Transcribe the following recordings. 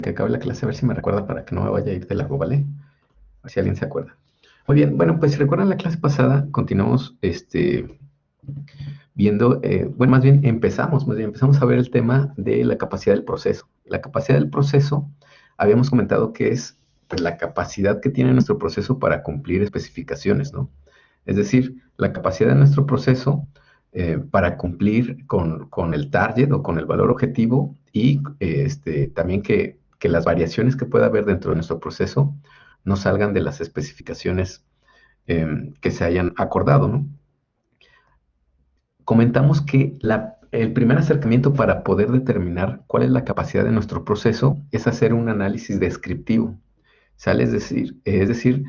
que acabe la clase, a ver si me recuerda para que no me vaya a ir de largo, ¿vale? A ver si alguien se acuerda. Muy bien, bueno, pues si recuerdan la clase pasada, continuamos viendo, bueno, más bien empezamos a ver el tema de la capacidad del proceso. La capacidad del proceso, habíamos comentado que es pues, la capacidad que tiene nuestro proceso para cumplir especificaciones, ¿no? Es decir, la capacidad de nuestro proceso para cumplir con el target o con el valor objetivo y también que las variaciones que pueda haber dentro de nuestro proceso no salgan de las especificaciones que se hayan acordado, ¿no? Comentamos que el primer acercamiento para poder determinar cuál es la capacidad de nuestro proceso es hacer un análisis descriptivo, ¿sale? Es decir,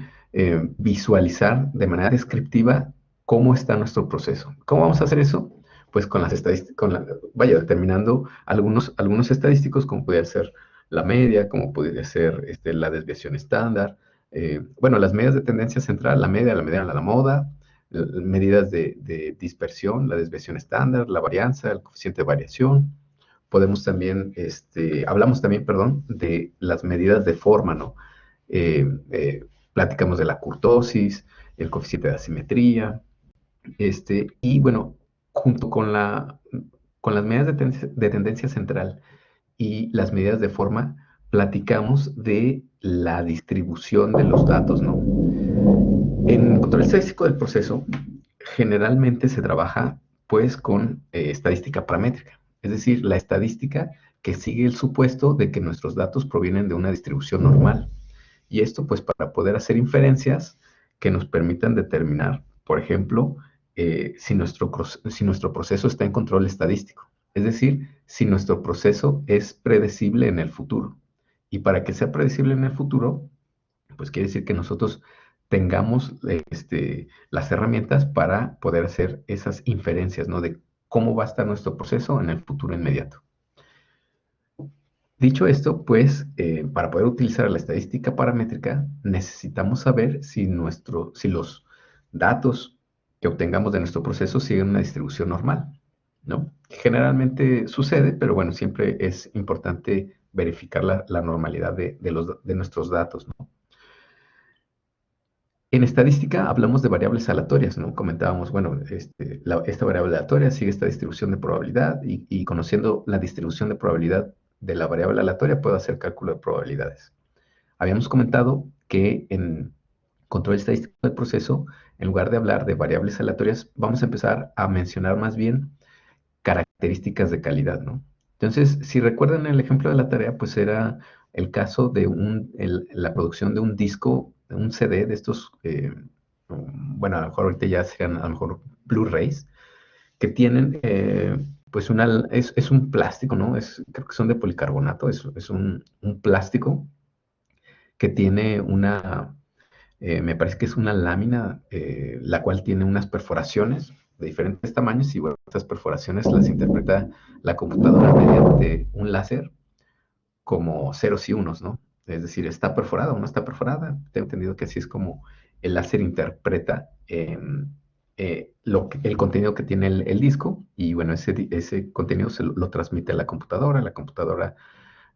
visualizar de manera descriptiva cómo está nuestro proceso. ¿Cómo vamos a hacer eso? Pues con las estadísticas, vaya, determinando algunos estadísticos, como podría ser la media, como podría ser la desviación estándar, bueno, las medidas de tendencia central, la media, la mediana, la moda, medidas de dispersión, la desviación estándar, la varianza, el coeficiente de variación. Podemos también, hablamos también, perdón, de las medidas de forma, ¿no? Eh, eh, Platicamos de la kurtosis, el coeficiente de asimetría, y bueno, junto con las medidas de tendencia central y las medidas de forma, platicamos de la distribución de los datos, ¿no? En control estadístico del proceso, generalmente se trabaja pues con estadística paramétrica, es decir, la estadística que sigue el supuesto de que nuestros datos provienen de una distribución normal. Y esto pues para poder hacer inferencias que nos permitan determinar, por ejemplo, si nuestro proceso está en control estadístico, es decir, si nuestro proceso es predecible en el futuro. Y para que sea predecible en el futuro, pues quiere decir que nosotros tengamos las herramientas para poder hacer esas inferencias, ¿no? De cómo va a estar nuestro proceso en el futuro inmediato. Dicho esto, pues, para poder utilizar la estadística paramétrica, necesitamos saber si los datos que obtengamos de nuestro proceso siguen una distribución normal, ¿no? Generalmente sucede, pero bueno, siempre es importante verificar la normalidad de nuestros datos, ¿no? En estadística hablamos de variables aleatorias, ¿no? Comentábamos, bueno, esta variable aleatoria sigue esta distribución de probabilidad y conociendo la distribución de probabilidad de la variable aleatoria puedo hacer cálculo de probabilidades. Habíamos comentado que en control estadístico del proceso, en lugar de hablar de variables aleatorias, vamos a empezar a mencionar más bien características de calidad, ¿no? Entonces, si recuerdan el ejemplo de la tarea, pues era el caso de la producción de un disco, de un CD de estos, bueno, a lo mejor ahorita ya sean a lo mejor Blu-rays, que tienen, pues es un plástico, ¿no? Creo que son de policarbonato, es un plástico que tiene me parece que es una lámina, la cual tiene unas perforaciones de diferentes tamaños y bueno, estas perforaciones las interpreta la computadora mediante un láser como ceros y unos, ¿no? Es decir, está perforada o no está perforada. Tengo entendido que así es como el láser interpreta el contenido que tiene el disco y bueno, ese contenido lo transmite a la computadora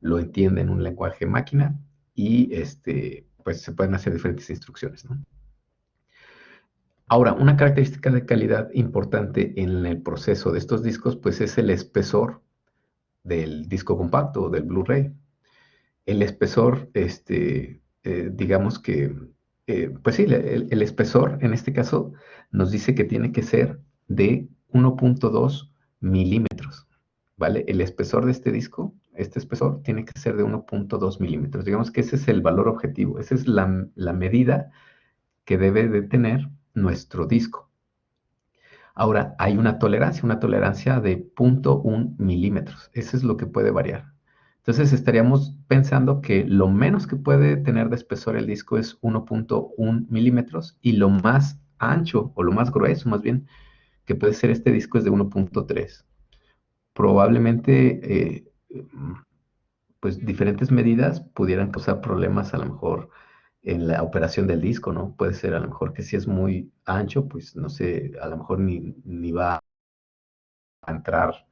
lo entiende en un lenguaje máquina y pues se pueden hacer diferentes instrucciones, ¿no? Ahora, una característica de calidad importante en el proceso de estos discos, pues es el espesor del disco compacto o del Blu-ray. El espesor, digamos que, pues sí, el espesor en este caso nos dice que tiene que ser de 1.2 milímetros, ¿vale? El espesor de este disco, este espesor, tiene que ser de 1.2 milímetros. Digamos que ese es el valor objetivo, esa es la medida que debe de tener nuestro disco. Ahora, hay una tolerancia de 0.1 milímetros. Eso es lo que puede variar. Entonces, estaríamos pensando que lo menos que puede tener de espesor el disco es 1.1 milímetros y lo más ancho o lo más grueso, más bien, que puede ser este disco es de 1.3. Probablemente, pues diferentes medidas pudieran causar problemas a lo mejor en la operación del disco, ¿no? Puede ser a lo mejor que si es muy ancho, pues no sé, a lo mejor ni va a entrar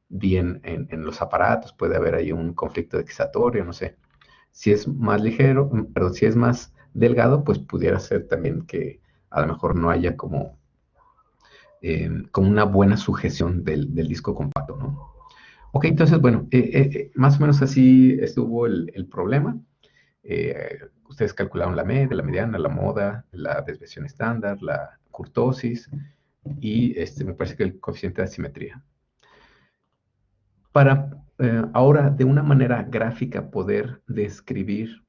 bien en los aparatos, puede haber ahí un conflicto de excitatorio, no sé. Si es más ligero, perdón, si es más delgado, pues pudiera ser también que a lo mejor no haya como una buena sujeción del disco compacto, ¿no? Ok, entonces, bueno, más o menos así estuvo el problema. Ustedes calcularon la media, la mediana, la moda, la desviación estándar, la kurtosis y me parece que el coeficiente de asimetría. Para ahora, de una manera gráfica, poder describir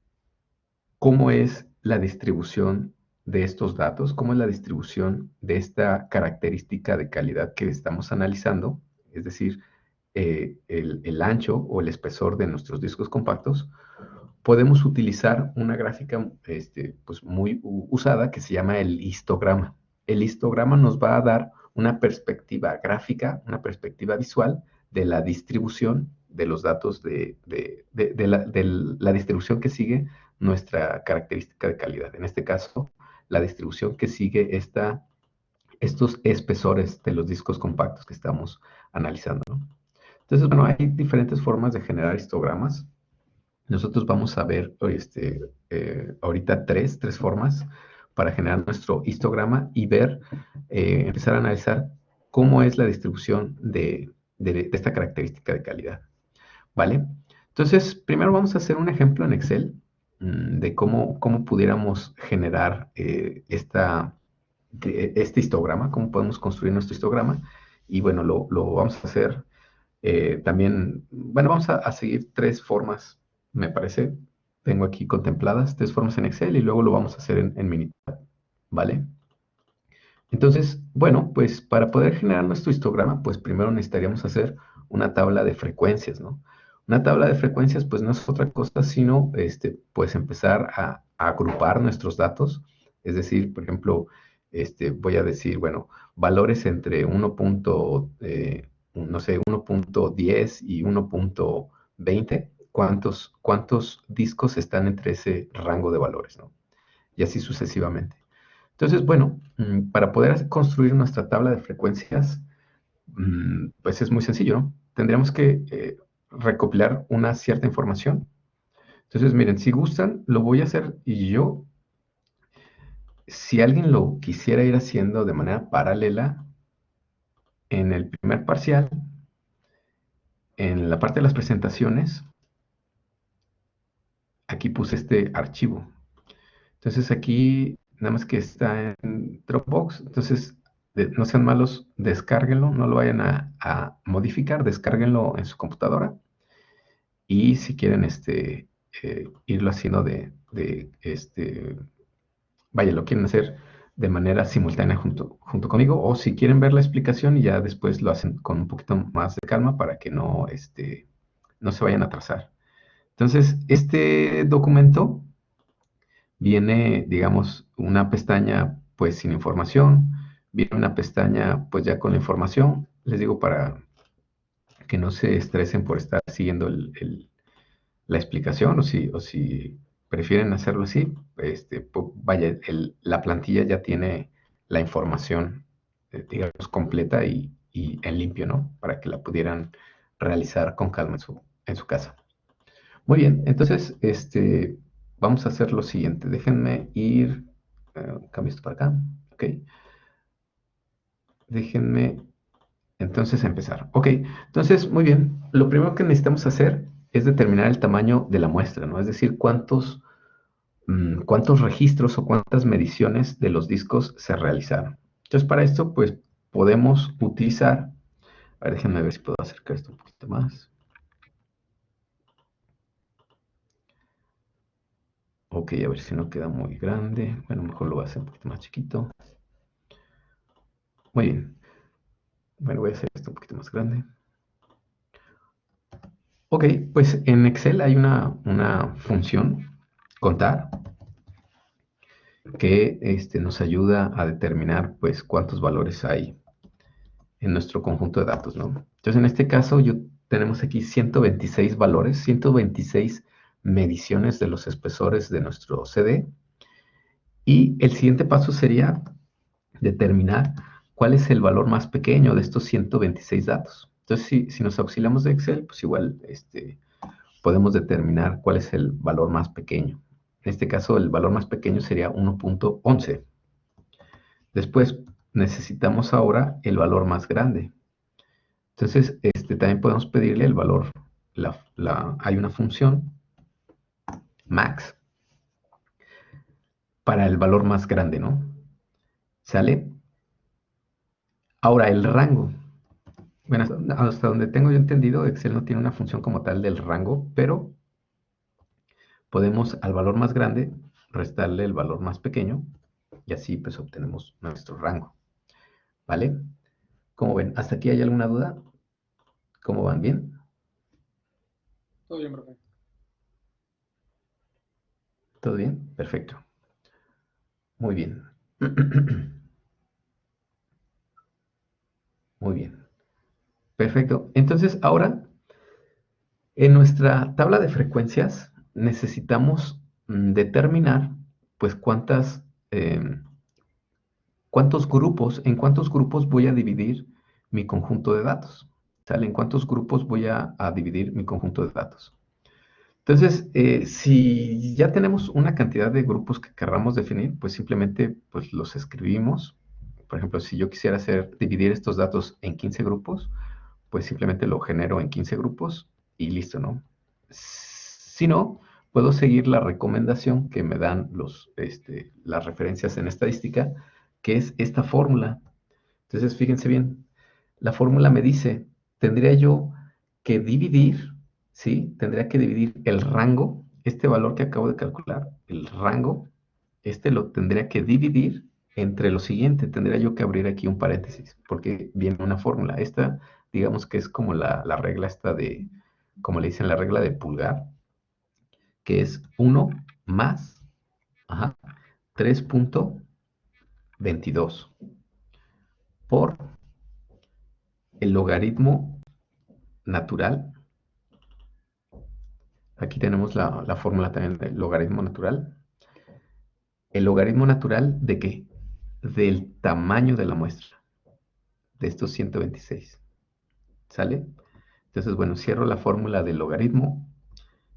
cómo es la distribución de estos datos, cómo es la distribución de esta característica de calidad que estamos analizando, es decir, el ancho o el espesor de nuestros discos compactos, podemos utilizar una gráfica pues muy usada que se llama el histograma. El histograma nos va a dar una perspectiva gráfica, una perspectiva visual de la distribución de los datos de la distribución que sigue nuestra característica de calidad. En este caso, la distribución que sigue estos espesores de los discos compactos que estamos analizando, ¿no? Entonces, bueno, hay diferentes formas de generar histogramas. Nosotros vamos a ver ahorita tres formas para generar nuestro histograma y ver, empezar a analizar cómo es la distribución de esta característica de calidad, ¿vale? Entonces, primero vamos a hacer un ejemplo en Excel de cómo pudiéramos generar este histograma, cómo podemos construir nuestro histograma. Y bueno, lo vamos a hacer también, bueno, vamos a seguir tres formas, me parece. Tengo aquí contempladas tres formas en Excel y luego lo vamos a hacer en Minitab, ¿vale? Entonces, bueno, pues para poder generar nuestro histograma, pues primero necesitaríamos hacer una tabla de frecuencias, ¿no? Una tabla de frecuencias, pues no es otra cosa sino, pues empezar a agrupar nuestros datos. Es decir, por ejemplo, voy a decir, bueno, valores entre no sé, 1.10 y 1.20. ¿Cuántos discos están entre ese rango de valores, ¿no? Y así sucesivamente. Entonces, bueno, para poder construir nuestra tabla de frecuencias, pues es muy sencillo, ¿no? Tendríamos que recopilar una cierta información. Entonces, miren, si gustan, lo voy a hacer yo. Si alguien lo quisiera ir haciendo de manera paralela, en el primer parcial, en la parte de las presentaciones, aquí puse este archivo. Entonces aquí, nada más que está en Dropbox, entonces no sean malos, descárguenlo, no lo vayan a modificar, descárguenlo en su computadora. Y si quieren irlo haciendo vaya, lo quieren hacer de manera simultánea junto conmigo, o si quieren ver la explicación y ya después lo hacen con un poquito más de calma para que no se vayan a atrasar. Entonces, este documento viene, digamos, una pestaña pues sin información, viene una pestaña pues ya con la información. Les digo para que no se estresen por estar siguiendo la explicación o si prefieren hacerlo así, vaya, la plantilla ya tiene la información, digamos, completa y en limpio, ¿no? Para que la pudieran realizar con calma en su casa. Muy bien, entonces, vamos a hacer lo siguiente. Déjenme ir, cambio esto para acá, ok. Déjenme entonces empezar. Ok, entonces, muy bien. Lo primero que necesitamos hacer es determinar el tamaño de la muestra, ¿no? Es decir, cuántos registros o cuántas mediciones de los discos se realizaron. Entonces, para esto, pues, podemos utilizar, a ver, déjenme ver si puedo acercar esto un poquito más. Ok, a ver si no queda muy grande. Bueno, mejor lo voy a hacer un poquito más chiquito. Muy bien. Bueno, voy a hacer esto un poquito más grande. Ok, pues en Excel hay una función, contar, que nos ayuda a determinar pues cuántos valores hay en nuestro conjunto de datos, ¿no? Entonces, en este caso, tenemos aquí 126 valores, 126 mediciones de los espesores de nuestro CD. Y el siguiente paso sería determinar cuál es el valor más pequeño de estos 126 datos. Entonces, si nos auxiliamos de Excel, pues igual podemos determinar cuál es el valor más pequeño. En este caso, el valor más pequeño sería 1.11. Después, necesitamos ahora el valor más grande. Entonces, también podemos pedirle el valor. Hay una función, max, para el valor más grande, ¿no? ¿Sale? Ahora, el rango. Bueno, hasta donde tengo yo entendido, Excel no tiene una función como tal del rango, pero podemos al valor más grande restarle el valor más pequeño y así pues obtenemos nuestro rango. ¿Vale? Como ven, ¿hasta aquí hay alguna duda? ¿Cómo van? ¿Bien? Todo bien, profe. ¿Todo bien? Perfecto. Muy bien. Muy bien. Perfecto. Entonces, ahora, en nuestra tabla de frecuencias, necesitamos determinar, pues, en cuántos grupos voy a dividir mi conjunto de datos. ¿Sale? ¿En cuántos grupos voy a dividir mi conjunto de datos? Entonces, si ya tenemos una cantidad de grupos que querramos definir, pues simplemente pues, los escribimos. Por ejemplo, si yo quisiera dividir estos datos en 15 grupos, pues simplemente lo genero en 15 grupos y listo, ¿no? Si no, puedo seguir la recomendación que me dan las referencias en estadística, que es esta fórmula. Entonces, fíjense bien, la fórmula me dice, tendría yo que dividir, ¿sí? Tendría que dividir el rango, este valor que acabo de calcular, el rango, lo tendría que dividir entre lo siguiente. Tendría yo que abrir aquí un paréntesis, porque viene una fórmula. Esta, digamos que es como la regla esta como le dicen, la regla de pulgar, que es 1 más, ajá, 3.22 por el logaritmo natural. Aquí tenemos la fórmula también del logaritmo natural. ¿El logaritmo natural de qué? Del tamaño de la muestra, de estos 126. ¿Sale? Entonces, bueno, cierro la fórmula del logaritmo,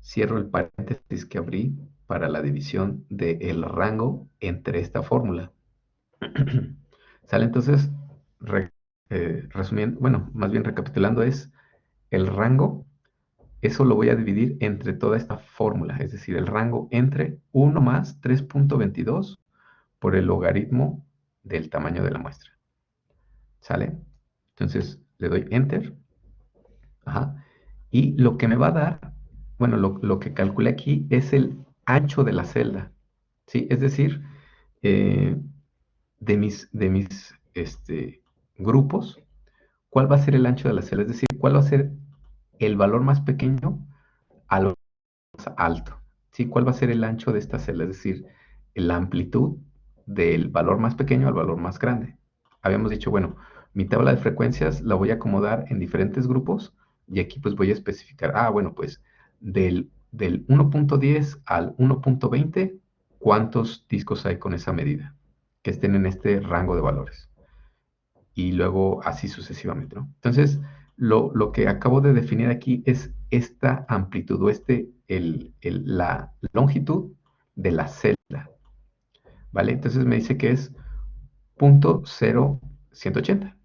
cierro el paréntesis que abrí para la división del rango entre esta fórmula. ¿Sale? Entonces, resumiendo, bueno, más bien recapitulando, es el rango. Eso lo voy a dividir entre toda esta fórmula, es decir, el rango entre 1 más 3.22 por el logaritmo del tamaño de la muestra. ¿Sale? Entonces le doy Enter. Ajá. Y lo que me va a dar, bueno, lo que calculé aquí es el ancho de la celda. ¿Sí? Es decir, eh, de mis grupos, ¿cuál va a ser el ancho de la celda? Es decir, ¿cuál va a ser el valor más pequeño al más alto? ¿Sí? ¿Cuál va a ser el ancho de esta celda? Es decir, la amplitud del valor más pequeño al valor más grande. Habíamos dicho, bueno, mi tabla de frecuencias la voy a acomodar en diferentes grupos y aquí pues voy a especificar, bueno, pues del 1.10 al 1.20, ¿cuántos discos hay con esa medida? Que estén en este rango de valores. Y luego así sucesivamente, ¿no? Entonces, lo que acabo de definir aquí es esta amplitud o la longitud de la celda, ¿vale? Entonces me dice que es 0.0180.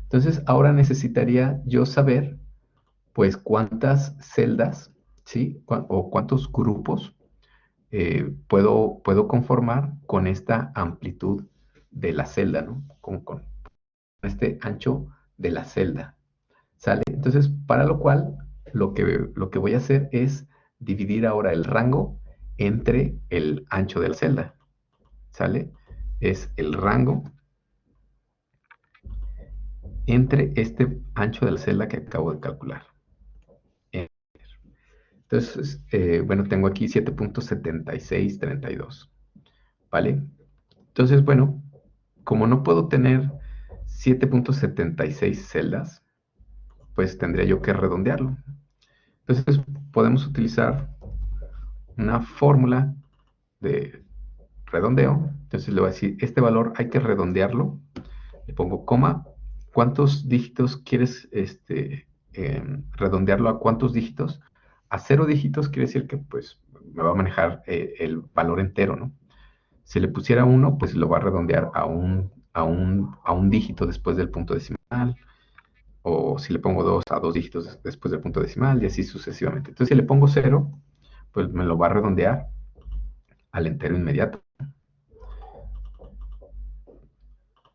Entonces, ahora necesitaría yo saber, pues, cuántas celdas, ¿sí? O cuántos grupos puedo conformar con esta amplitud de la celda, ¿no? Con este ancho de la celda. ¿Sale? Entonces, para lo cual, lo que voy a hacer es dividir ahora el rango entre el ancho de la celda. ¿Sale? Es el rango entre este ancho de la celda que acabo de calcular. Entonces, bueno, tengo aquí 7.7632. ¿Vale? Entonces, bueno, como no puedo tener 7.76 celdas, pues tendría yo que redondearlo. Entonces, podemos utilizar una fórmula de redondeo. Entonces le voy a decir, este valor hay que redondearlo. Le pongo coma. ¿Cuántos dígitos quieres redondearlo a cuántos dígitos? a 0 dígitos quiere decir que pues me va a manejar el valor entero, ¿no? Si le pusiera 1, pues lo va a redondear a un dígito después del punto decimal, o si le pongo 2 a 2 dígitos después del punto decimal, y así sucesivamente. Entonces, si le pongo 0, pues me lo va a redondear al entero inmediato.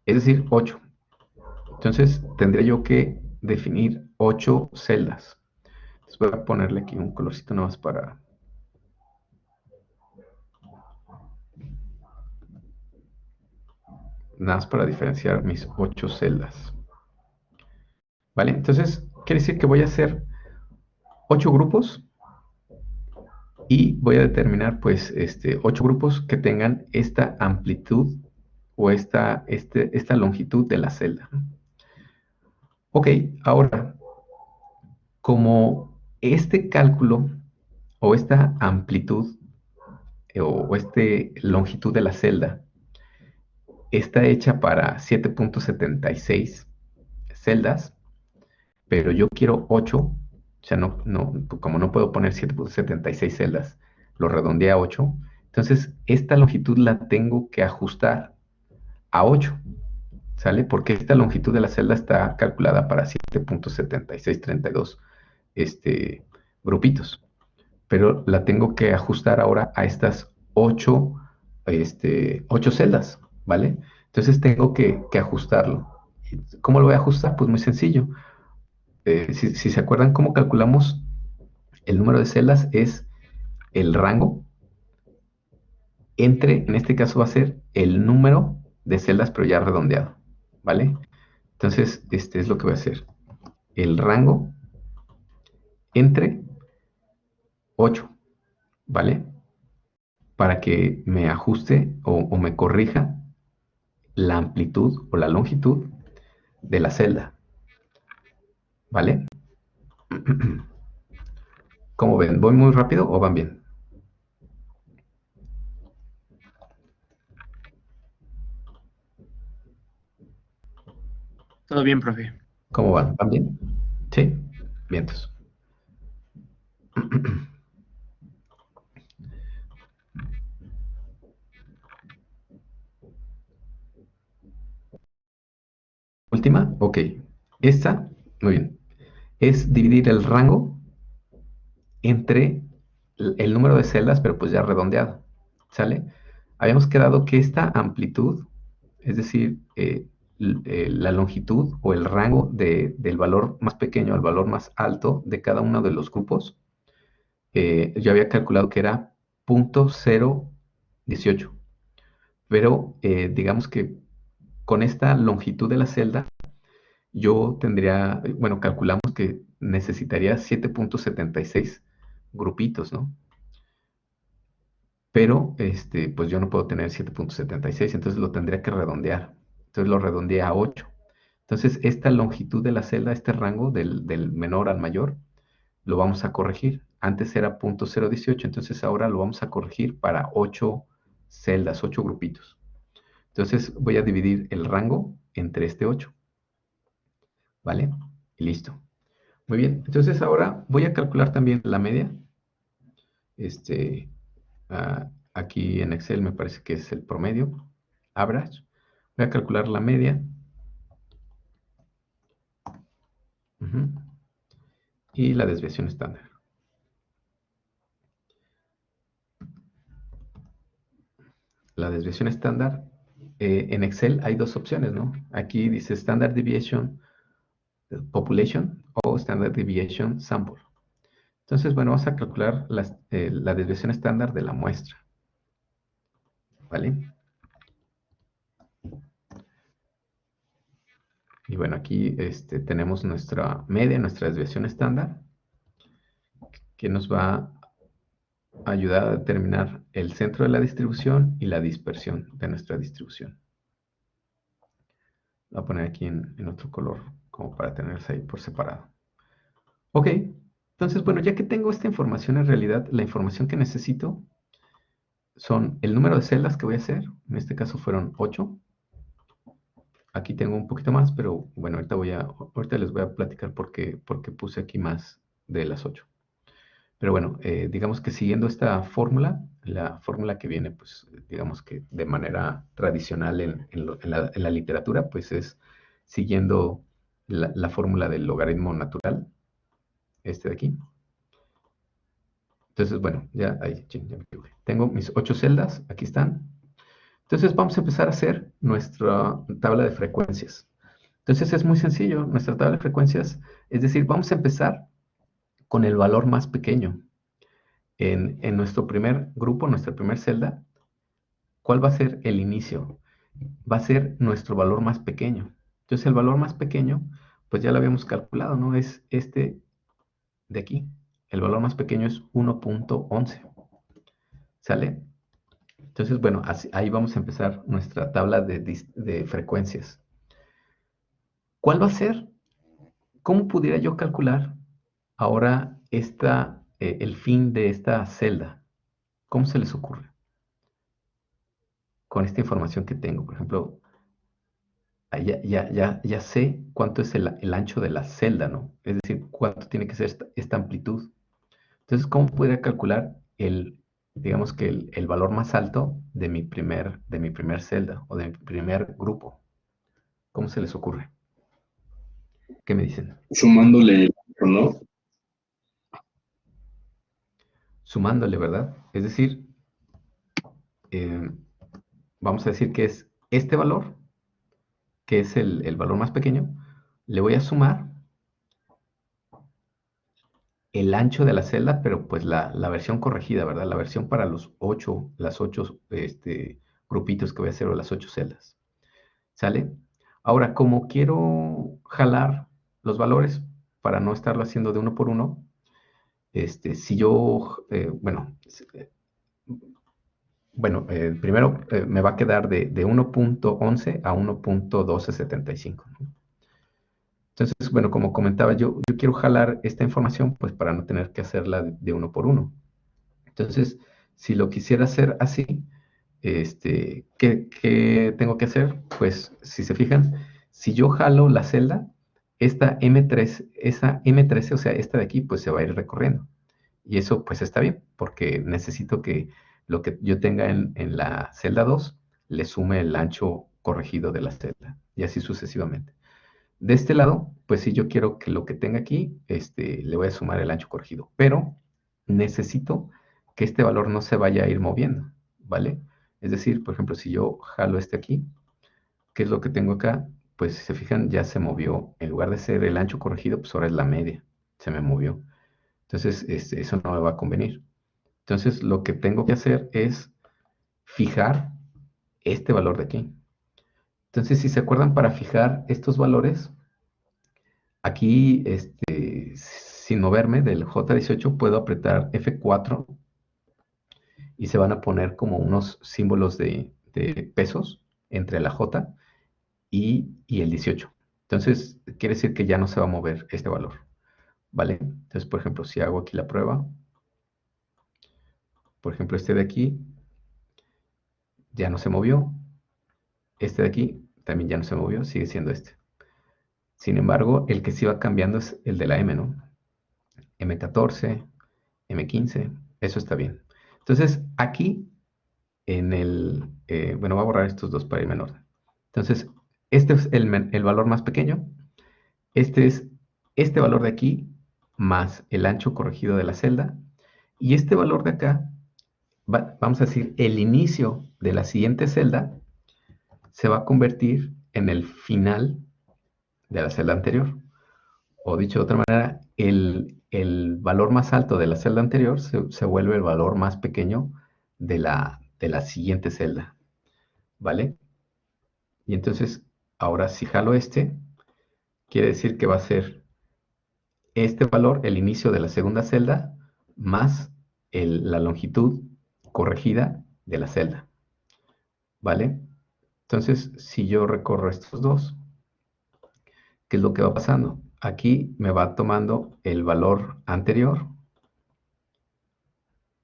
Es decir, 8. Entonces, tendría yo que definir 8 celdas. Entonces, voy a ponerle aquí un colorcito nada más para diferenciar mis 8 celdas. ¿Vale? Entonces, quiere decir que voy a hacer 8 grupos y voy a determinar, pues, 8 grupos que tengan esta amplitud o esta longitud de la celda. Ok, ahora, como este cálculo o esta amplitud o longitud de la celda está hecha para 7.76 celdas, pero yo quiero 8, o sea, como no puedo poner 7.76 celdas, lo redondeé a 8, entonces esta longitud la tengo que ajustar a 8, ¿sale? Porque esta longitud de la celda está calculada para 7.7632 grupitos, pero la tengo que ajustar ahora a estas 8 celdas, ¿vale? Entonces tengo que ajustarlo. ¿Cómo lo voy a ajustar? Pues muy sencillo. Si se acuerdan cómo calculamos el número de celdas, es el rango en este caso va a ser el número de celdas, pero ya redondeado, ¿vale? Entonces, este es lo que voy a hacer. El rango entre 8, ¿vale? Para que me ajuste o me corrija la amplitud o la longitud de la celda, ¿vale? ¿Cómo ven? ¿Voy muy rápido o van bien? Todo bien, profe. ¿Cómo van? ¿Van bien? ¿Sí? Vientos. Última, ok. Esta, muy bien, es dividir el rango entre el número de celdas, pero pues ya redondeado, ¿sale? Habíamos quedado que esta amplitud, es decir, la longitud o el rango del valor más pequeño al valor más alto de cada uno de los grupos, yo había calculado que era 0.018, pero digamos que con esta longitud de la celda, yo tendría, bueno, calculamos que necesitaría 7.76 grupitos, ¿no? Pero, pues yo no puedo tener 7.76, entonces lo tendría que redondear. Entonces lo redondeé a 8. Entonces, esta longitud de la celda, este rango del menor al mayor, lo vamos a corregir. Antes era 0.018, entonces ahora lo vamos a corregir para 8 celdas, 8 grupitos. Entonces voy a dividir el rango entre este 8, ¿vale? Y listo. Muy bien, entonces ahora voy a calcular también la media. Aquí en Excel me parece que es el promedio, average. Voy a calcular la media. Ujú, y la desviación estándar. La desviación estándar, en Excel hay dos opciones, ¿no? Aquí dice Standard Deviation Population o Standard Deviation Sample. Entonces, bueno, vamos a calcular la desviación estándar de la muestra, ¿vale? Y bueno, aquí tenemos nuestra media, nuestra desviación estándar, que nos va a ayudar a determinar el centro de la distribución y la dispersión de nuestra distribución. Lo voy a poner aquí en otro color, como para tenerse ahí por separado. Ok, entonces, bueno, ya que tengo esta información, en realidad, la información que necesito son el número de celdas que voy a hacer. En este caso fueron 8. Aquí tengo un poquito más, pero bueno, ahorita les voy a platicar por qué puse aquí más de las 8. Pero bueno, digamos que siguiendo esta fórmula, la fórmula que viene, pues digamos que de manera tradicional en la literatura, pues es siguiendo la fórmula del logaritmo natural, este de aquí. Entonces, bueno, ya, ahí, chin, ya me equivoqué. Tengo mis 8 celdas, aquí están. Entonces vamos a empezar a hacer nuestra tabla de frecuencias. Entonces es muy sencillo, nuestra tabla de frecuencias, es decir, vamos a empezar con el valor más pequeño. En nuestro primer grupo, nuestra primera celda, ¿cuál va a ser el inicio? Va a ser nuestro valor más pequeño. Entonces el valor más pequeño, pues ya lo habíamos calculado, ¿no? Es este de aquí. El valor más pequeño es 1.11. ¿Sale? Entonces, bueno, ahí vamos a empezar nuestra tabla de frecuencias. ¿Cuál va a ser? ¿Cómo pudiera yo calcular ahora el fin de esta celda? ¿Cómo se les ocurre? Con esta información que tengo, por ejemplo, ya sé cuánto es el ancho de la celda, ¿no? Es decir, cuánto tiene que ser esta amplitud. Entonces, ¿cómo podría calcular digamos que el valor más alto de mi primer celda o de mi primer grupo? ¿Cómo se les ocurre? ¿Qué me dicen? Sumándole, ¿no? Sumándole, ¿verdad? Es decir, eh, vamos a decir que es este valor, que es el valor más pequeño, le voy a sumar el ancho de la celda, pero pues la versión corregida, ¿verdad? La versión para las ocho grupitos que voy a hacer o las 8 celdas. ¿Sale? Ahora, como quiero jalar los valores para no estarlo haciendo de uno por uno, si yo, primero me va a quedar de 1.11 a 1.1275, ¿no? Entonces, bueno, como comentaba, yo quiero jalar esta información pues para no tener que hacerla de uno por uno. Entonces, si lo quisiera hacer así, ¿qué tengo que hacer? Pues, si se fijan, si yo jalo la celda, esa M13, o sea, esta de aquí, pues se va a ir recorriendo. Y eso, pues está bien, porque necesito que lo que yo tenga en la celda 2 le sume el ancho corregido de la celda, y así sucesivamente. De este lado, pues si yo quiero que lo que tenga aquí, le voy a sumar el ancho corregido, pero necesito que este valor no se vaya a ir moviendo, ¿vale? Es decir, por ejemplo, si yo jalo este aquí, ¿qué es lo que tengo acá? Pues si se fijan, ya se movió. En lugar de ser el ancho corregido, pues ahora es la media. Se me movió. Entonces, eso no me va a convenir. Entonces, lo que tengo que hacer es fijar este valor de aquí. Entonces, si se acuerdan, para fijar estos valores, aquí, sin moverme del J18, puedo apretar F4 y se van a poner como unos símbolos de pesos entre la J y el 18. Entonces, quiere decir que ya no se va a mover este valor, ¿vale? Entonces, por ejemplo, si hago aquí la prueba, por ejemplo, este de aquí ya no se movió, este de aquí también ya no se movió, sigue siendo este. Sin embargo, el que sí va cambiando es el de la M, ¿no? M14, M15, eso está bien. Entonces, aquí bueno, voy a borrar estos dos para irme en orden. Entonces, este es el valor más pequeño. Este es este valor de aquí más el ancho corregido de la celda. Y este valor de acá, vamos a decir, el inicio de la siguiente celda se va a convertir en el final de la celda anterior. O dicho de otra manera, el valor más alto de la celda anterior se vuelve el valor más pequeño de la siguiente celda, ¿vale? Y entonces, ahora si jalo quiere decir que va a ser este valor, el inicio de la segunda celda, más la longitud corregida de la celda, ¿vale? Entonces, si yo recorro estos dos, ¿qué es lo que va pasando? Aquí me va tomando el valor anterior,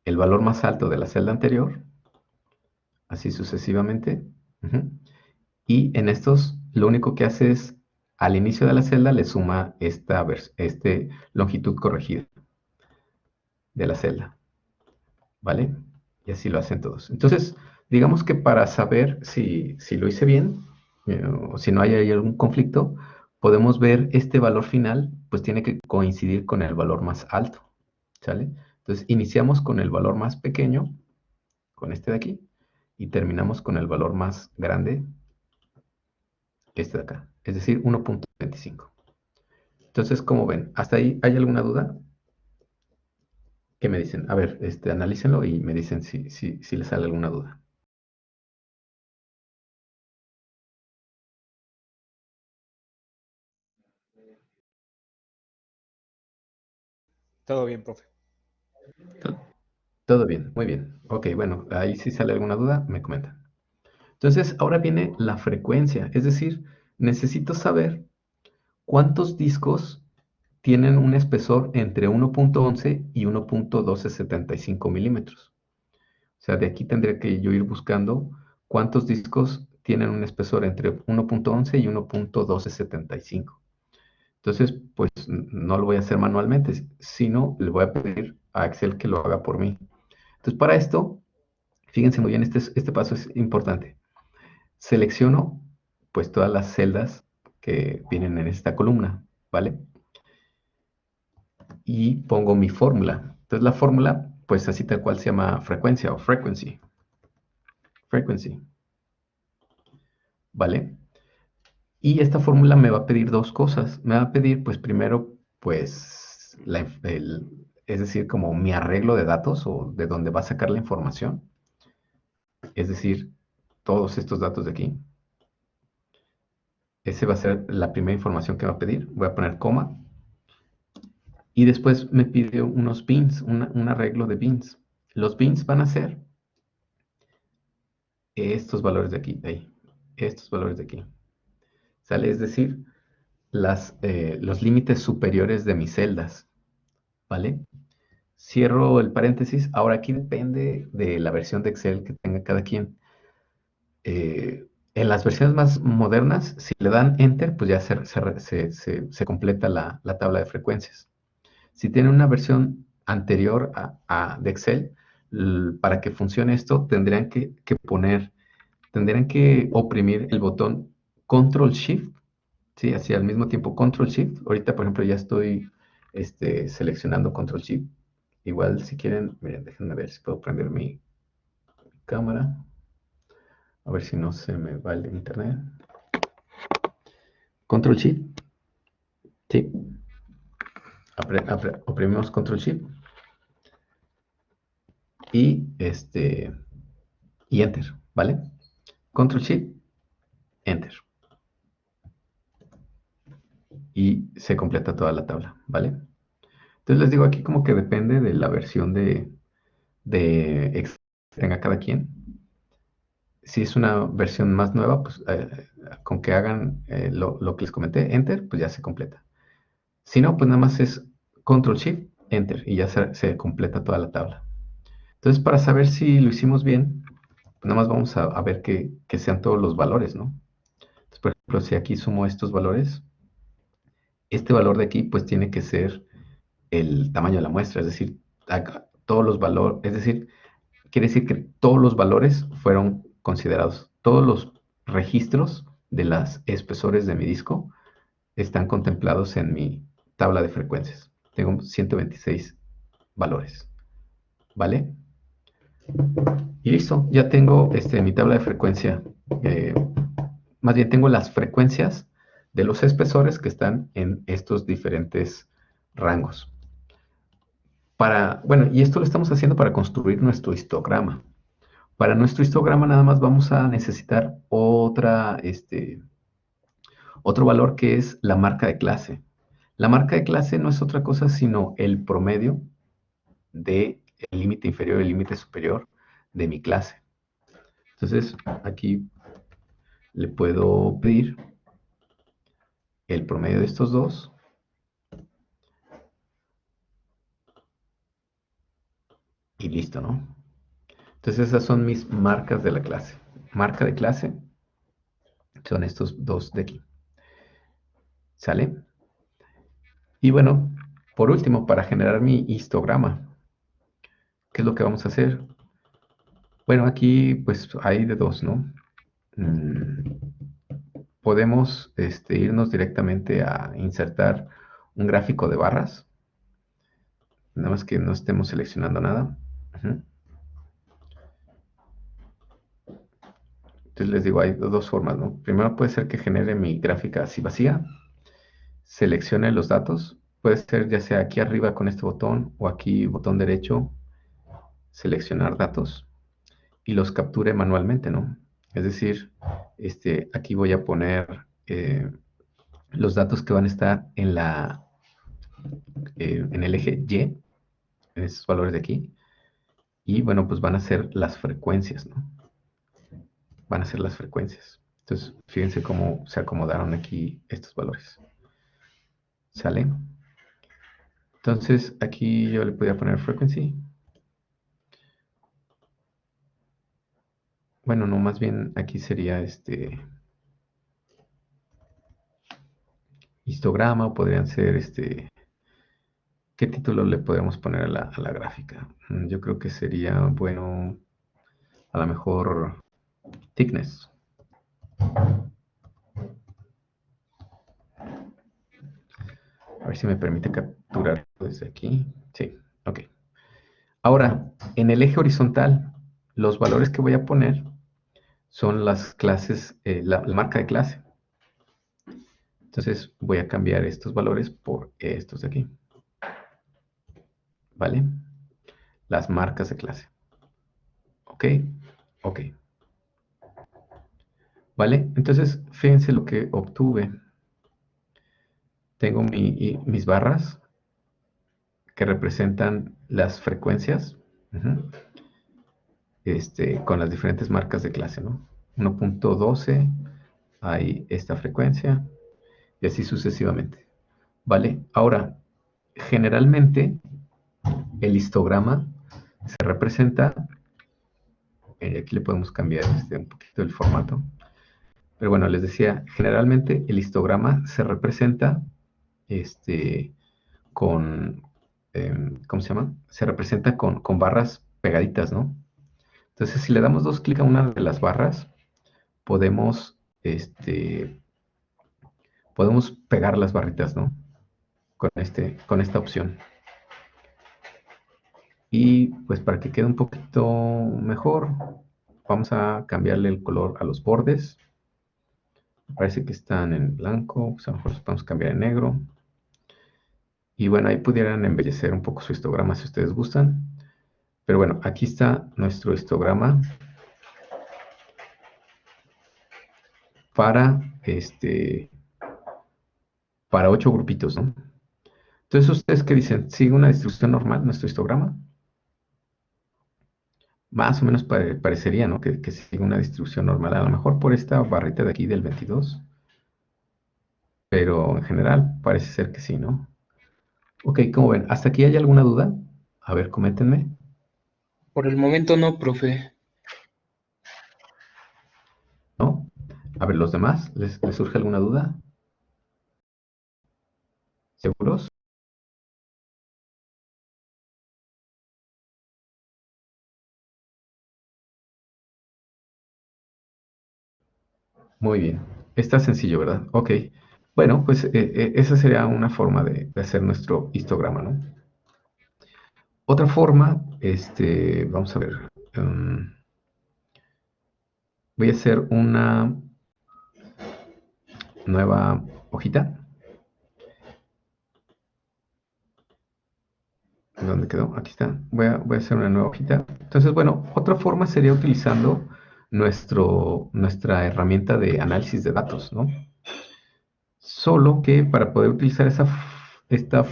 el valor más alto de la celda anterior, así sucesivamente. Ujú. Y en estos, lo único que hace es, al inicio de la celda, le suma esta longitud corregida. de la celda, ¿vale? Y así lo hacen todos. Entonces, digamos que para saber si lo hice bien, o si no hay ahí algún conflicto, podemos ver este valor final, pues tiene que coincidir con el valor más alto, ¿sale? Entonces, iniciamos con el valor más pequeño, con este de aquí, y terminamos con el valor más grande, este de acá, es decir, 1.25. Entonces, como ven, ¿hasta ahí hay alguna duda? ¿Qué me dicen? A ver, analícenlo y me dicen si les sale alguna duda. Todo bien, profe. Todo bien, muy bien. Ok, bueno, ahí si sale alguna duda, me comentan. Entonces, ahora viene la frecuencia, es decir, necesito saber cuántos discos tienen un espesor entre 1.11 y 1.1275 milímetros. O sea, de aquí tendría que yo ir buscando cuántos discos tienen un espesor entre 1.11 y 1.1275. Entonces, pues no lo voy a hacer manualmente, sino le voy a pedir a Excel que lo haga por mí. Entonces, para esto, fíjense muy bien, este paso es importante. Selecciono pues todas las celdas que vienen en esta columna, ¿vale? Y pongo mi fórmula. Entonces la fórmula, pues así tal cual se llama frecuencia o frequency. Frequency, ¿vale? Y esta fórmula me va a pedir dos cosas. Me va a pedir, pues primero, pues, es decir, como mi arreglo de datos o de dónde va a sacar la información. Es decir, todos estos datos de aquí. Ese va a ser la primera información que va a pedir. Voy a poner coma. Y después me pide unos bins, un arreglo de bins. Los bins van a ser estos valores de aquí, ahí, estos valores de aquí. ¿Sale? Es decir, los límites superiores de mis celdas. ¿Vale? Cierro el paréntesis. Ahora aquí depende de la versión de Excel que tenga cada quien. En las versiones más modernas, si le dan Enter, pues ya se completa la tabla de frecuencias. Si tienen una versión anterior de Excel, para que funcione esto, tendrían que oprimir el botón Control Shift, ¿sí? Así al mismo tiempo Control Shift. Ahorita, por ejemplo, ya estoy seleccionando Control Shift. Igual, si quieren, miren, déjenme ver si puedo prender mi cámara. A ver si no se me va el internet. Control Shift. Sí. Oprimimos Control Shift. Y Enter, ¿vale? Control Shift, Enter. Y se completa toda la tabla, ¿vale? Entonces les digo aquí como que depende de la versión de Excel que tenga cada quien. Si es una versión más nueva, pues con que hagan lo que les comenté, Enter, pues ya se completa. Si no, pues nada más es Control Shift, Enter y ya se completa toda la tabla. Entonces, para saber si lo hicimos bien, pues nada más vamos a ver que sean todos los valores, ¿no? Entonces, por ejemplo, si aquí sumo estos valores, este valor de aquí pues tiene que ser el tamaño de la muestra, es decir, todos los valores, es decir, quiere decir que todos los valores fueron considerados, todos los registros de las espesores de mi disco están contemplados en mi tabla de frecuencias. Tengo 126 valores, ¿vale? Y listo, ya tengo mi tabla de frecuencia. Más bien tengo las frecuencias de los espesores que están en estos diferentes rangos. Bueno, y esto lo estamos haciendo para construir nuestro histograma. Para nuestro histograma nada más vamos a necesitar otro valor que es la marca de clase. La marca de clase no es otra cosa sino el promedio del límite inferior y el límite superior de mi clase. Entonces, aquí le puedo pedir el promedio de estos dos. Y listo, ¿no? Entonces esas son mis marcas de la clase. Marca de clase son estos dos de aquí. ¿Sale? Y bueno, por último, para generar mi histograma, ¿Qué es lo que vamos a hacer? Bueno, aquí pues hay de dos, ¿no? Mm, Podemos irnos directamente a insertar un gráfico de barras, nada más que no estemos seleccionando nada. Ujú. Entonces les digo, hay dos formas, ¿no? Primero puede ser que genere mi gráfica así vacía, seleccione los datos, puede ser ya sea aquí arriba con este botón o aquí botón derecho, seleccionar datos y los capture manualmente, ¿no? Es decir, aquí voy a poner los datos que van a estar en el eje Y, en esos valores de aquí, y bueno, pues van a ser las frecuencias, ¿no? Van a ser las frecuencias. Entonces, fíjense cómo se acomodaron aquí estos valores. ¿Sale? Entonces, aquí yo le podría poner frequency. Bueno, no, más bien aquí sería histograma, o podrían ser ¿qué título le podríamos poner a la gráfica? Yo creo que sería bueno, a lo mejor, thickness. A ver si me permite capturar desde aquí. Sí, ok. Ahora, en el eje horizontal, los valores que voy a poner son las clases, la marca de clase. Entonces voy a cambiar estos valores por estos de aquí. ¿Vale? Las marcas de clase. ¿Ok? Ok. ¿Vale? Entonces, fíjense lo que obtuve. Tengo mis barras que representan las frecuencias, ujú, con las diferentes marcas de clase, ¿no? 1.12, hay esta frecuencia, y así sucesivamente. ¿Vale? Ahora, generalmente el histograma se representa, aquí le podemos cambiar un poquito el formato, pero bueno, les decía, generalmente el histograma se representa con, ¿cómo se llama? Se representa con barras pegaditas, ¿no? Entonces, si le damos dos clics a una de las barras, podemos, podemos pegar las barritas, ¿no? Con esta opción. Y pues para que quede un poquito mejor, vamos a cambiarle el color a los bordes. Parece que están en blanco, pues a lo mejor los podemos cambiar en negro. Y bueno, ahí pudieran embellecer un poco su histograma si ustedes gustan. Pero bueno, aquí está nuestro histograma para, para 8 grupitos, ¿no? Entonces, ¿ustedes qué dicen? ¿Sigue una distribución normal nuestro histograma? Más o menos parecería, ¿no? Que sigue una distribución normal. A lo mejor por esta barrita de aquí del 22, pero en general parece ser que sí, ¿no? Ok, ¿cómo ven? ¿Hasta aquí hay alguna duda? A ver, coméntenme, Por el momento no, profe. ¿no? A ver, ¿los demás? ¿Les surge alguna duda? ¿Seguros? Muy bien. Está sencillo, ¿verdad? Ok. Bueno, pues esa sería una forma de hacer nuestro histograma, ¿no? Otra forma, vamos a ver. Voy a hacer una nueva hojita. ¿Dónde quedó? Aquí está. Voy a hacer una nueva hojita. Entonces, bueno, otra forma sería utilizando nuestra herramienta de análisis de datos, ¿no? Solo que para poder utilizar esta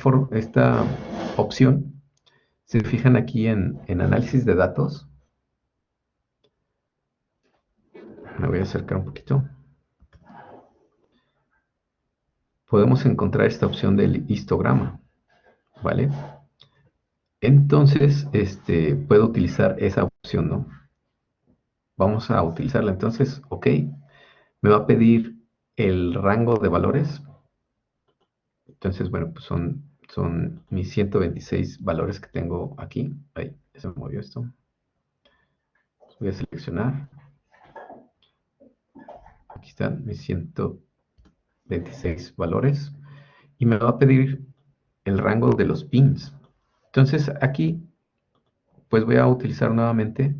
opción, se fijan aquí en análisis de datos. Me voy a acercar un poquito. Podemos encontrar esta opción del histograma, ¿vale? Entonces, puedo utilizar esa opción, ¿no? Vamos a utilizarla. Entonces, ok, me va a pedir el rango de valores. Entonces, bueno, pues son mis 126 valores que tengo aquí. Ahí, se me movió esto. Voy a seleccionar. Aquí están mis 126 valores. Y me va a pedir el rango de los pins. Entonces aquí, pues voy a utilizar nuevamente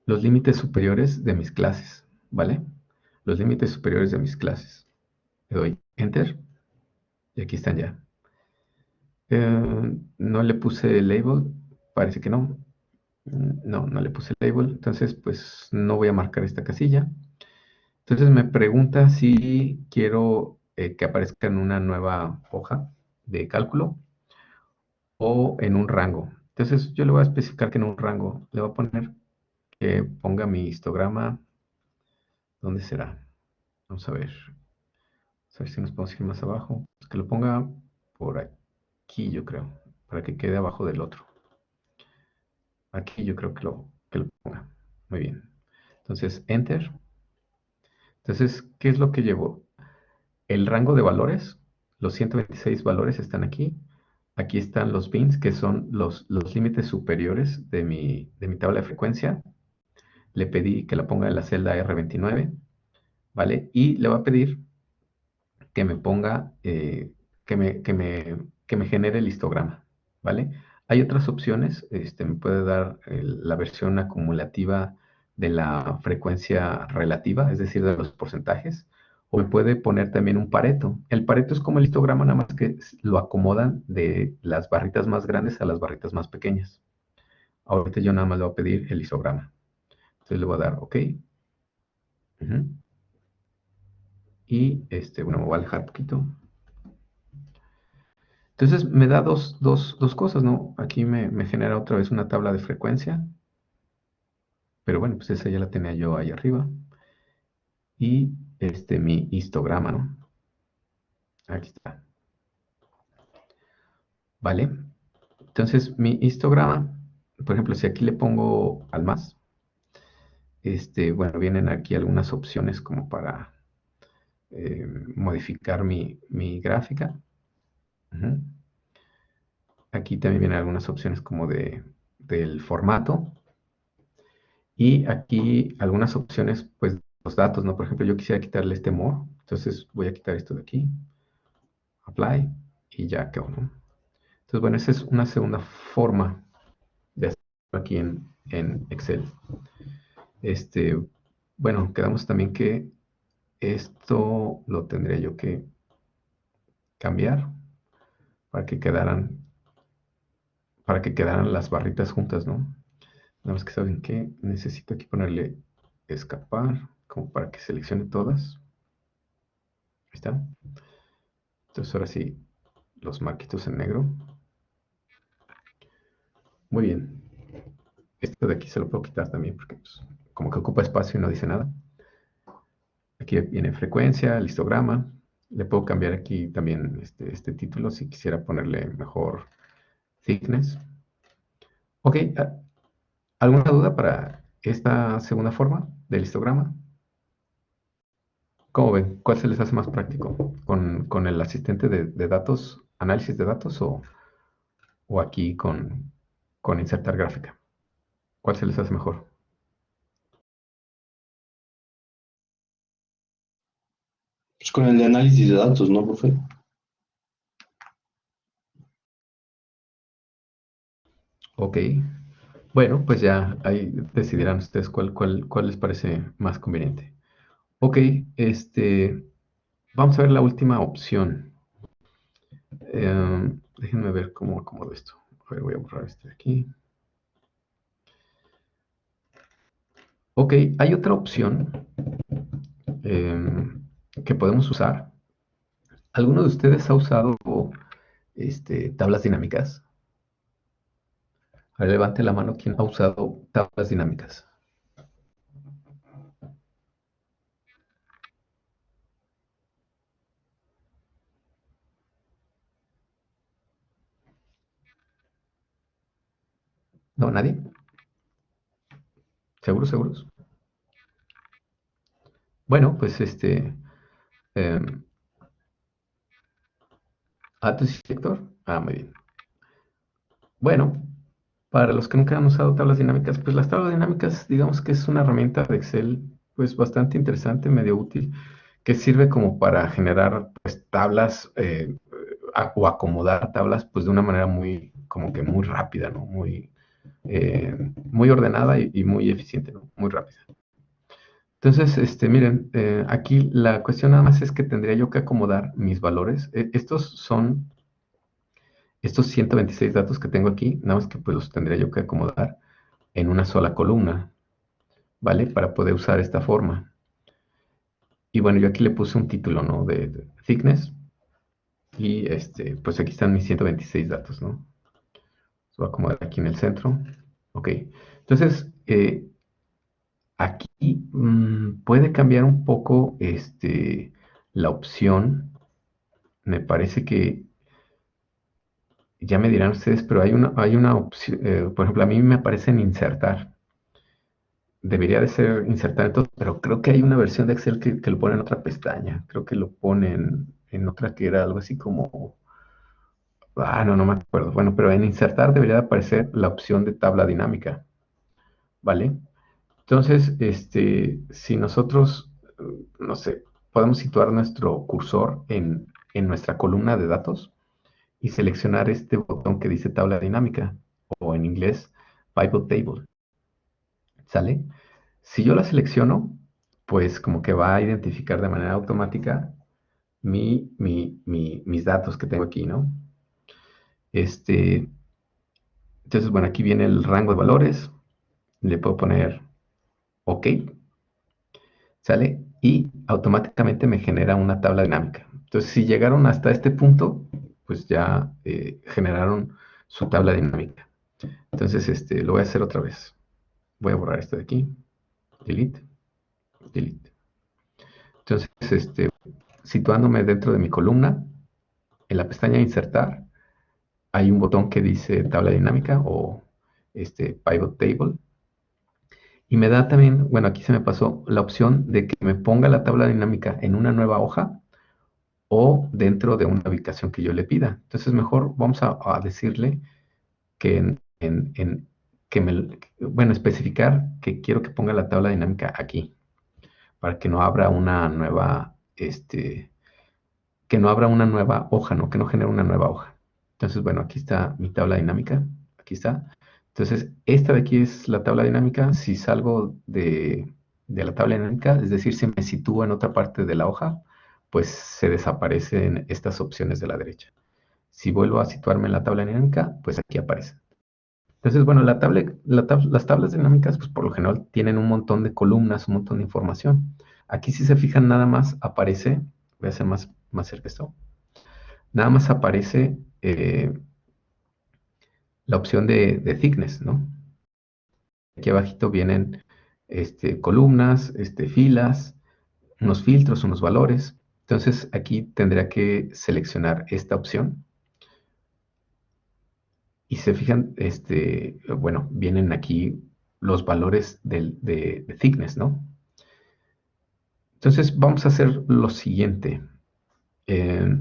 los límites superiores de mis clases, ¿vale? Los límites superiores de mis clases. Le doy Enter y aquí están ya. No le puse label, parece que no. No le puse label, entonces pues no voy a marcar esta casilla. Entonces me pregunta si quiero que aparezca en una nueva hoja de cálculo o en un rango. Entonces yo le voy a especificar que en un rango le voy a poner que ponga mi histograma. ¿Dónde será? Vamos a ver. Vamos a ver si nos podemos ir más abajo. Pues que lo ponga por aquí, yo creo, para que quede abajo del otro. Aquí yo creo que lo ponga. Muy bien. Entonces, Enter. Entonces, ¿qué es lo que llevo? El rango de valores, los 126 valores están aquí. Aquí están los bins, que son los límites superiores de mi tabla de frecuencia. Le pedí que la ponga en la celda R29, ¿vale? Y le voy a pedir que me ponga, que me genere el histograma, ¿vale? Hay otras opciones, me puede dar la versión acumulativa de la frecuencia relativa, es decir, de los porcentajes, o me puede poner también un Pareto. El Pareto es como el histograma, nada más que lo acomodan de las barritas más grandes a las barritas más pequeñas. Ahorita yo nada más le voy a pedir el histograma. Entonces le voy a dar OK. Ujú. Y bueno, me voy a alejar un poquito. Entonces me da dos cosas, ¿no? Aquí me genera otra vez una tabla de frecuencia, pero bueno, pues esa ya la tenía yo ahí arriba. Y mi histograma, ¿no? Aquí está. ¿Vale? Entonces mi histograma, por ejemplo, si aquí le pongo al más, bueno, vienen aquí algunas opciones como para modificar mi gráfica. Ujú. Aquí también vienen algunas opciones como del formato. Y aquí algunas opciones, pues los datos, ¿no? Por ejemplo, yo quisiera quitarle este more, entonces voy a quitar esto de aquí, apply, y ya quedó, ¿no? Entonces, bueno, esa es una segunda forma de hacerlo aquí en Excel. Este, bueno, quedamos también que esto lo tendría yo que cambiar para que quedaran las barritas juntas, ¿no? Nada más que saben que necesito aquí ponerle escapar, como para que seleccione todas. Ahí está. Entonces ahora sí, los marquitos en negro. Muy bien. Esto de aquí se lo puedo quitar también porque pues, como que ocupa espacio y no dice nada. Aquí viene frecuencia, el histograma. Le puedo cambiar aquí también este título si quisiera ponerle mejor thickness. Ok, ¿alguna duda para esta segunda forma del histograma? ¿Cómo ven? ¿Cuál se les hace más práctico? ¿Con el asistente de datos, análisis de datos o aquí con insertar gráfica? ¿Cuál se les hace mejor? Pues con el de análisis de datos, ¿no, profe? Ok. Bueno, pues ya ahí decidirán ustedes cuál les parece más conveniente. Ok, vamos a ver la última opción. Déjenme ver cómo acomodo esto. A ver, voy a borrar este de aquí. Ok, hay otra opción que podemos usar. ¿Alguno de ustedes ha usado tablas dinámicas? A ver, levante la mano quien ha usado tablas dinámicas. ¿No? ¿Nadie? ¿Seguros, seguros? Bueno, pues em, ¿tú sí, Héctor? Ah, muy bien. Bueno, para los que nunca han usado tablas dinámicas, pues las tablas dinámicas, digamos que es una herramienta de Excel, pues bastante interesante, medio útil, que sirve como para generar, pues, tablas o acomodar tablas, pues, de una manera muy, como que muy rápida, ¿no? Muy ordenada y muy eficiente, ¿no? Muy rápida. Entonces, miren, aquí la cuestión nada más es que tendría yo que acomodar mis valores. Estos 126 datos que tengo aquí, nada más que pues los tendría yo que acomodar en una sola columna, ¿vale? Para poder usar esta forma. Y bueno, yo aquí le puse un título, ¿no? De thickness. Y pues aquí están mis 126 datos, ¿no? Los voy a acomodar aquí en el centro. Ok. Entonces, aquí puede cambiar un poco la opción. Me parece que ya me dirán ustedes, pero hay una opción, por ejemplo, a mí me aparece en insertar. Debería de ser insertar en todo, pero creo que hay una versión de Excel que lo pone en otra pestaña. Creo que lo ponen en otra que era algo así como... no me acuerdo. Bueno, pero en insertar debería de aparecer la opción de tabla dinámica, ¿vale? Entonces, si nosotros, no sé, podemos situar nuestro cursor en nuestra columna de datos y seleccionar este botón que dice tabla dinámica, o en inglés, pivot table, ¿sale? Si yo la selecciono, pues como que va a identificar de manera automática mis datos que tengo aquí, ¿no? Este, entonces, bueno, aquí viene el rango de valores. Le puedo poner OK, ¿sale? Y automáticamente me genera una tabla dinámica. Entonces, si llegaron hasta este punto, pues ya generaron su tabla dinámica. Entonces, lo voy a hacer otra vez. Voy a borrar esto de aquí. Delete, delete. Entonces, situándome dentro de mi columna, en la pestaña Insertar, hay un botón que dice tabla dinámica o pivot table. Y me da también, bueno, aquí se me pasó la opción de que me ponga la tabla dinámica en una nueva hoja o dentro de una ubicación que yo le pida. Entonces, mejor vamos a decirle que bueno, especificar que quiero que ponga la tabla dinámica aquí, para que no abra una nueva, que no abra una nueva hoja, ¿no? Que no genere una nueva hoja. Entonces, bueno, aquí está mi tabla dinámica. Aquí está. Entonces, esta de aquí es la tabla dinámica. Si salgo de la tabla dinámica, es decir, si me sitúo en otra parte de la hoja, pues se desaparecen estas opciones de la derecha. Si vuelvo a situarme en la tabla dinámica, pues aquí aparece. Entonces, bueno, las tablas dinámicas, pues por lo general tienen un montón de columnas, un montón de información. Aquí, si se fijan, nada más aparece, voy a hacer más cerca esto, nada más aparece la opción de thickness, ¿no? Aquí abajito vienen columnas, filas, unos filtros, unos valores. Entonces, aquí tendría que seleccionar esta opción. Y se fijan, bueno, vienen aquí los valores de thickness, ¿no? Entonces vamos a hacer lo siguiente. Eh,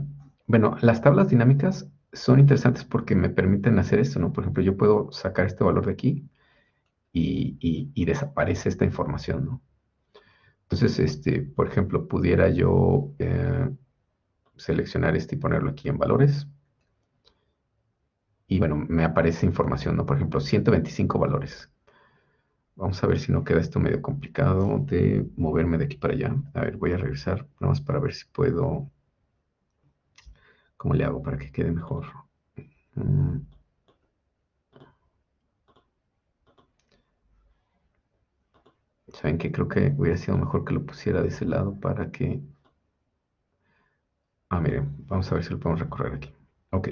bueno, las tablas dinámicas son interesantes porque me permiten hacer esto, ¿no? Por ejemplo, yo puedo sacar este valor de aquí y desaparece esta información, ¿no? Entonces, por ejemplo, pudiera yo seleccionar y ponerlo aquí en valores. Y bueno, me aparece información, ¿no? Por ejemplo, 125 valores. Vamos a ver si no queda esto medio complicado de moverme de aquí para allá. A ver, voy a regresar nada más para ver si puedo. ¿Cómo le hago para que quede mejor? Mm, ¿Saben qué? Creo que hubiera sido mejor que lo pusiera de ese lado para que... miren, vamos a ver si lo podemos recorrer aquí. Ok.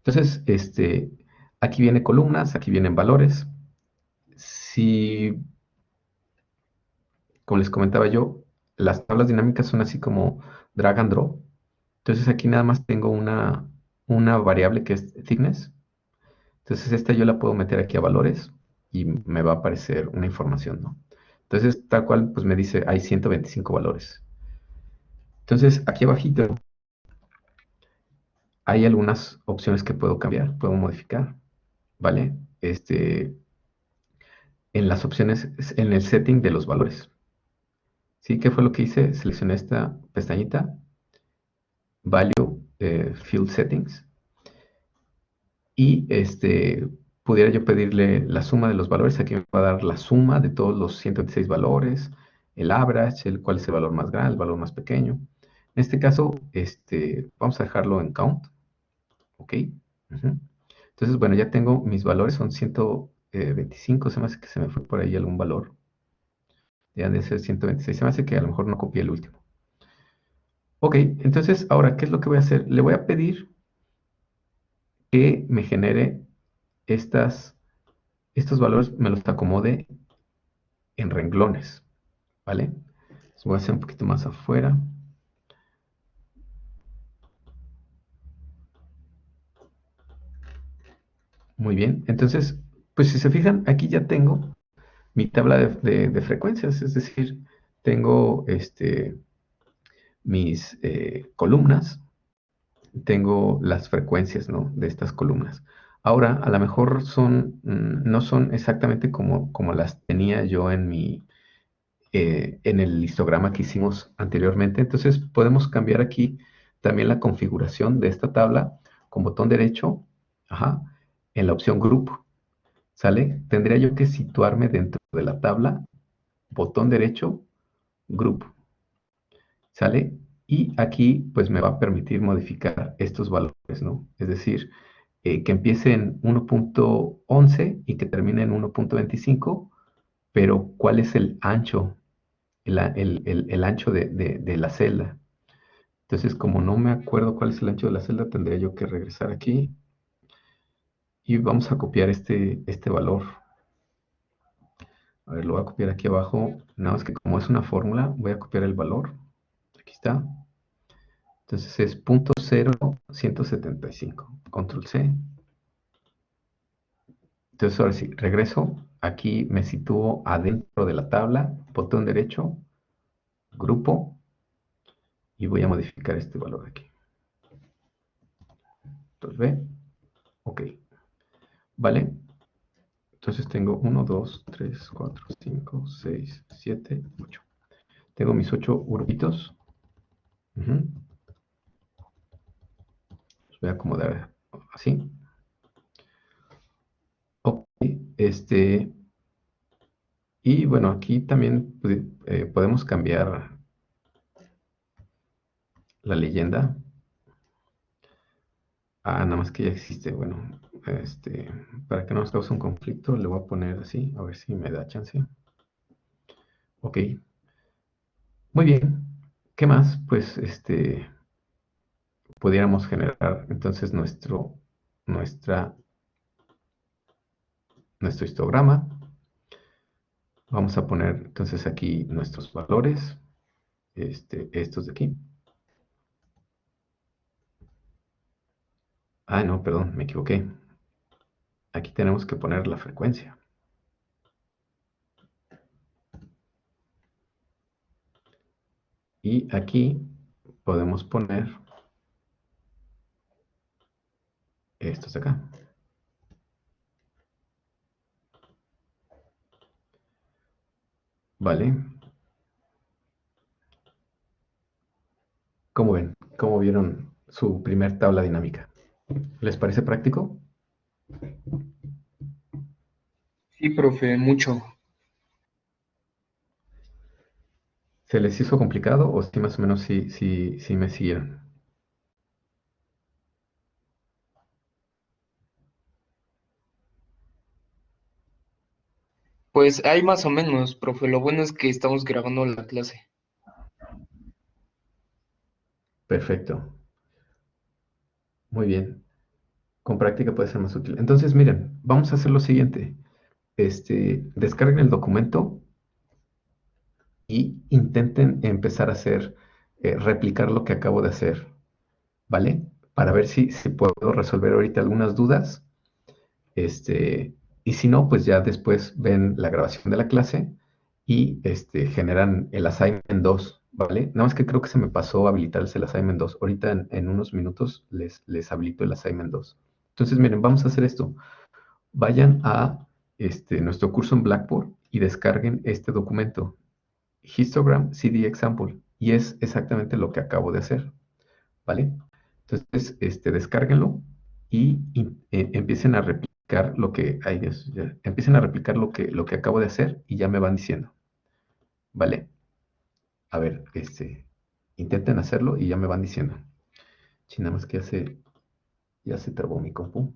Entonces, aquí viene columnas, aquí vienen valores. Si, como les comentaba yo, las tablas dinámicas son así como drag and drop. Entonces aquí nada más tengo una variable que es thickness. Entonces esta yo la puedo meter aquí a valores y me va a aparecer una información, ¿no? Entonces tal cual pues me dice hay 125 valores. Entonces aquí abajito hay algunas opciones que puedo cambiar, puedo modificar, ¿vale? En las opciones, en el setting de los valores. ¿Sí? ¿Qué fue lo que hice? Seleccioné esta pestañita, Value Field Settings, y pudiera yo pedirle la suma de los valores. Aquí me va a dar la suma de todos los 126 valores, el average, cuál es el valor más grande, el valor más pequeño. En este caso, vamos a dejarlo en count, ¿ok? Ujú. Entonces, bueno, ya tengo mis valores, son 125, se me hace que se me fue por ahí algún valor. Ya de ser 126, se me hace que a lo mejor no copié el último. Ok, entonces ahora, ¿qué es lo que voy a hacer? Le voy a pedir que me genere estos valores, me los acomode en renglones, ¿vale? Entonces voy a hacer un poquito más afuera. Muy bien, entonces, pues si se fijan, aquí ya tengo mi tabla de frecuencias, es decir, tengo mis columnas, tengo las frecuencias, ¿no?, de estas columnas. Ahora, a lo mejor no son exactamente como las tenía yo en el histograma que hicimos anteriormente. Entonces, podemos cambiar aquí también la configuración de esta tabla con botón derecho, ajá, en la opción Group, ¿sale? Tendría yo que situarme dentro de la tabla, botón derecho, Group, ¿sale? Y aquí pues me va a permitir modificar estos valores, ¿no? Es decir, que empiece en 1.11 y que termine en 1.25, pero ¿cuál es el ancho? El ancho de la celda. Entonces, como no me acuerdo cuál es el ancho de la celda, tendría yo que regresar aquí y vamos a copiar este valor. A ver, lo voy a copiar aquí abajo. Nada más que como es una fórmula, voy a copiar el valor. Aquí está. Entonces es 0.175. Control C. Entonces ahora sí, regreso. Aquí me sitúo adentro de la tabla. Botón derecho. Grupo. Y voy a modificar este valor aquí. Entonces ve. Ok. ¿Vale? Entonces tengo 1, 2, 3, 4, 5, 6, 7, 8. Tengo mis 8 grupitos. Ujú. Los voy a acomodar así. Ok, y bueno, aquí también podemos cambiar la leyenda. Ah, nada más que ya existe. Bueno, para que no nos cause un conflicto, le voy a poner así, a ver si me da chance. Ok, muy bien. ¿Qué más? Pues pudiéramos generar entonces nuestra, nuestro histograma. Vamos a poner entonces aquí nuestros valores, estos de aquí. Ah, no, perdón, me equivoqué. Aquí tenemos que poner la frecuencia. Y aquí podemos poner estos de acá. ¿Vale? ¿Cómo ven? ¿Cómo vieron su primer tabla dinámica? ¿Les parece práctico? Sí, profe, mucho. ¿Se les hizo complicado o sí más o menos sí me siguieron? Pues hay más o menos, profe. Lo bueno es que estamos grabando la clase. Perfecto. Muy bien. Con práctica puede ser más útil. Entonces, miren, vamos a hacer lo siguiente. Descarguen el documento y intenten empezar a replicar lo que acabo de hacer, ¿vale? Para ver si puedo resolver ahorita algunas dudas. Y si no, pues ya después ven la grabación de la clase y generan el assignment 2, ¿vale? Nada más que creo que se me pasó habilitarse el Assignment 2. Ahorita en unos minutos les habilito el Assignment 2. Entonces, miren, vamos a hacer esto. Vayan a nuestro curso en Blackboard y descarguen este documento, Histogram CD Example, y es exactamente lo que acabo de hacer, ¿vale? Entonces, descárguenlo y empiecen a replicar lo que, ay Dios, empiecen a replicar lo que acabo de hacer y ya me van diciendo, ¿vale? A ver, intenten hacerlo y ya me van diciendo. Sí, nada más que ya se trabó mi compu.